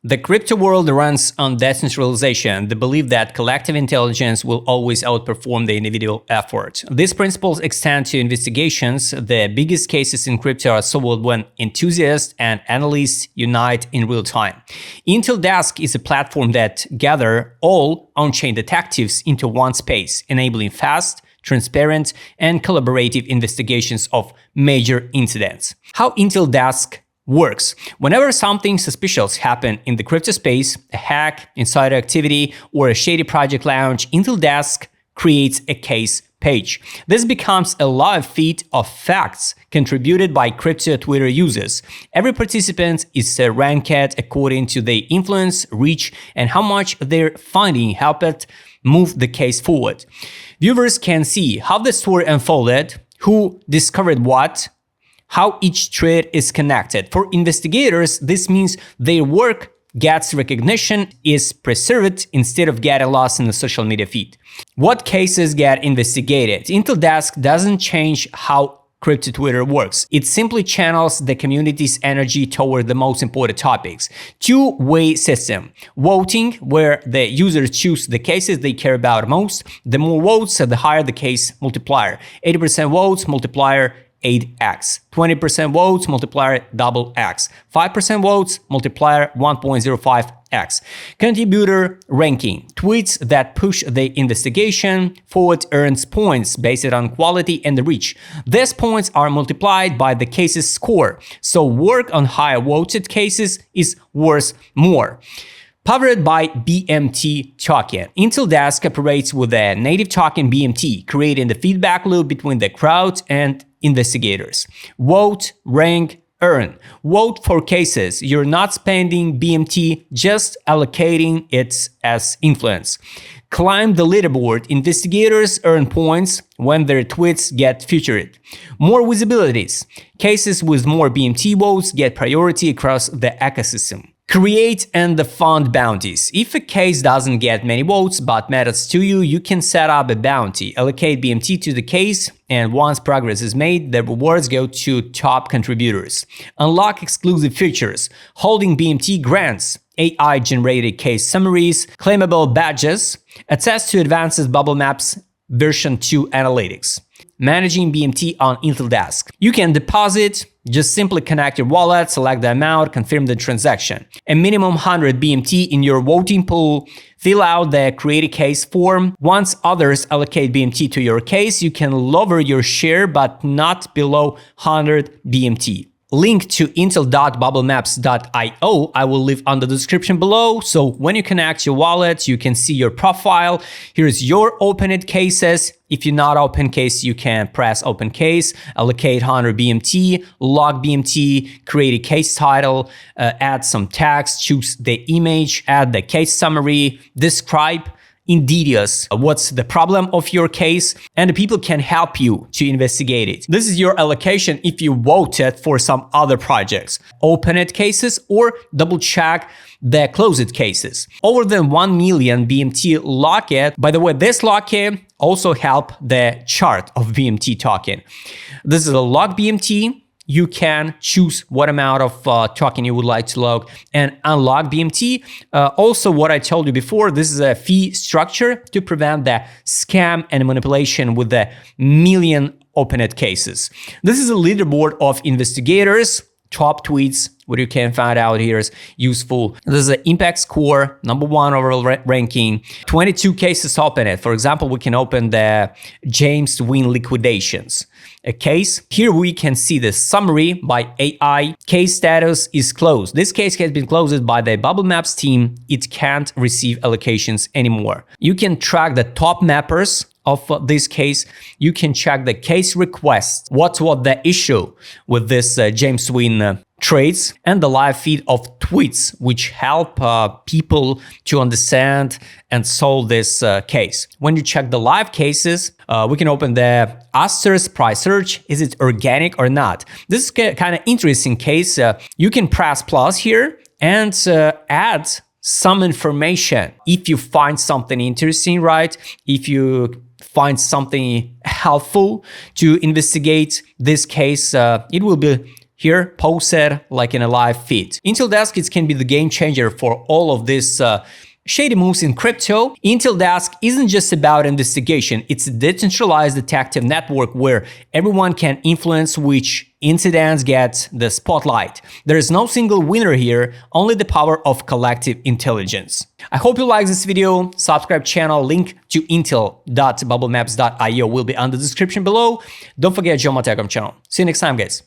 The crypto world runs on decentralization, the belief that collective intelligence will always outperform the individual effort. These principles extend to investigations. The biggest cases in crypto are solved when enthusiasts and analysts unite in real time. Intel Desk is a platform that gathers all on-chain detectives into one space, enabling fast, transparent, and collaborative investigations of major incidents. How Intel Desk works. Whenever something suspicious happens in the crypto space, a hack, insider activity, or a shady project launch, Intel Desk creates a case page. This becomes a live feed of facts contributed by crypto Twitter users. Every participant is ranked according to their influence, reach, and how much their finding helped move the case forward. Viewers can see how the story unfolded, who discovered what, how each thread is connected. For investigators, this means their work gets recognition, is preserved instead of getting lost in the social media feed. What cases get investigated? Intel Desk doesn't change how crypto Twitter works. It simply channels the community's energy toward the most important topics. Two-way system. Voting, where the users choose the cases they care about most. The more votes, the higher the case multiplier. 80% votes, multiplier 8x, 20% votes, multiplier double x, 5% votes, multiplier 1.05x. Contributor ranking. Tweets that push the investigation forward earns points based on quality and reach. These points are multiplied by the case's score, so work on higher voted cases is worth more. Powered by BMT token. Intel Desk operates with a native token BMT, creating the feedback loop between the crowd and investigators. Vote, rank, earn. Vote for cases. You're not spending BMT, just allocating it as influence. Climb the leaderboard. Investigators earn points when their tweets get featured. More visibilities. Cases with more BMT votes get priority across the ecosystem. Create and fund bounties. If a case doesn't get many votes but matters to you, you can set up a bounty. Allocate BMT to the case, and once progress is made, the rewards go to top contributors. Unlock exclusive features. Holding BMT grants. AI-generated case summaries. Claimable badges. Access to advanced Bubblemaps version 2 analytics. Managing BMT on Intel Desk. You can deposit, just simply connect your wallet, select the amount, confirm the transaction. A minimum 100 BMT in your voting pool. Fill out the create a case form. Once others allocate BMT to your case, you can lower your share but not below 100 BMT. Link to intel.bubblemaps.io I will leave on the description below. So when you connect your wallet, you can see your profile. Here's your opened cases. If you're not open case, you can press open case, allocate 100 BMT, log BMT, create a case title, add some text, choose the image, add the case summary, describe in details what's the problem of your case, and the people can help you to investigate it. This is your allocation if you voted for some other projects. Open it cases or double check the closed cases. Over than 1 million BMT locked. By the way, this lock also help the chart of BMT token. This is a lock BMT. You can choose what amount of token you would like to log and unlock BMT. Also, what I told you before, this is a fee structure to prevent the scam and manipulation with the million opened cases. This is a leaderboard of investigators, top tweets, what you can find out here is useful. This is the impact score, #1 overall ranking, 22 cases opened. For example, we can open the James Wynn liquidations. A case. Here we can see the summary by AI. Case status is closed. This case has been closed by the Bubblemaps team. It can't receive allocations anymore. You can track the top mappers of this case. You can check the case request. What was the issue with this James Wynn trades, and the live feed of tweets, which help people to understand and solve this case. When you check the live cases, we can open the Aster's price search. Is it organic or not? This is kind of interesting case. You can press plus here and add some information if you find something interesting, right? If you find something helpful to investigate this case, it will be here posted like in a live feed. Intel Desk, it can be the game changer for all of this shady moves in crypto. Intel Desk isn't just about investigation, it's a decentralized detective network where everyone can influence which incidents get the spotlight. There is no single winner here, only the power of collective intelligence. I hope you like this video. Subscribe channel, link to intel.bubblemaps.io will be on the description below. Don't forget, join my Telegram channel. See you next time, guys.